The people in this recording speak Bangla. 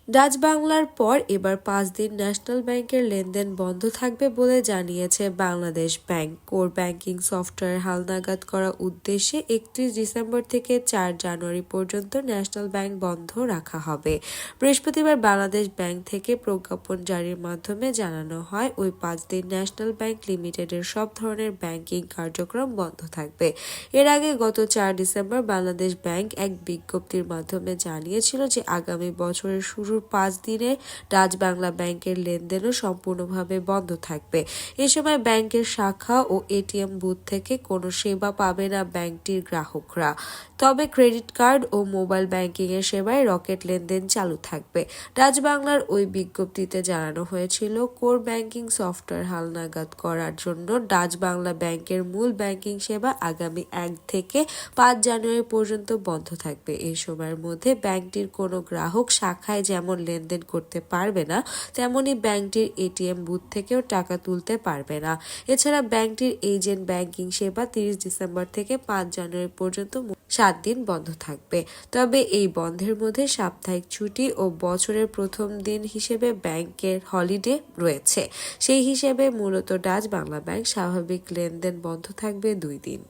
ডাচ বাংলার পর এবার 5 দিন ন্যাশনাল ব্যাংকের লেনদেন বন্ধ থাকবে বলে জানিয়েছে Bangladesh bank. Core banking software হালনাগাদ করার উদ্দেশ্যে 31 ডিসেম্বর থেকে 4 জানুয়ারি পর্যন্ত ন্যাশনাল ব্যাংক বন্ধ রাখা হবে। বৃহস্পতিবার বাংলাদেশ ব্যাংক থেকে প্রজ্ঞাপন জারির মাধ্যমে জানানো হয়, ওই 5 দিন ন্যাশনাল ব্যাংক লিমিটেডের সব ধরনের ব্যাংকিং কার্যক্রম বন্ধ থাকবে। এর আগে গত 4 ডিসেম্বর বাংলাদেশ ব্যাংক এক বিজ্ঞপ্তির মাধ্যমে জানিয়েছিল যে আগামী বছরের শুরুর 5 দিনে ডাচ বাংলা ব্যাংকের লেনদেনও সম্পূর্ণভাবে বন্ধ থাকবে। এ সময় ব্যাংকের শাখা ও এটিএম বুথ থেকে কোনো সেবা পাবে না ব্যাংকটির গ্রাহকরা। তবে ক্রেডিট কার্ড ও মোবাইল ব্যাংকিং এর সেবায় রকেট লেনদেন চালু থাকবে। ডাচ বাংলার ওই বিজ্ঞপ্তিতে জানানো হয়েছিল, কোর ব্যাংকিং সফটওয়্যার হালনাগাদ করার জন্য ডাচ বাংলা ব্যাংকের মূল ব্যাংকিং সেবা আগামী 1 থেকে 5 জানুয়ারি পর্যন্ত বন্ধ থাকবে। এই সময়ের মধ্যে ব্যাংকটির কোনো গ্রাহক শাখায় যেমন লেনদেন করতে পারবে না, তেমনি ব্যাংকটির এটিএম বুথ থেকেও টাকা তুলতে পারবে না। এছাড়া ব্যাংকটির এজেন্ট ব্যাংকিং সেবা 30 ডিসেম্বর থেকে 5 জানুয়ারি পর্যন্ত 7 দিন বন্ধ থাকবে। তবে এই বন্ধের মধ্যে সাপ্তাহিক ছুটি ও বছরের প্রথম দিন হিসেবে ব্যাংকের হলিডে রয়েছে। সেই হিসেবে মূলত ডাচ বাংলা ব্যাংক স্বাভাবিক লেনদেন বন্ধ থাকবে 2 দিন।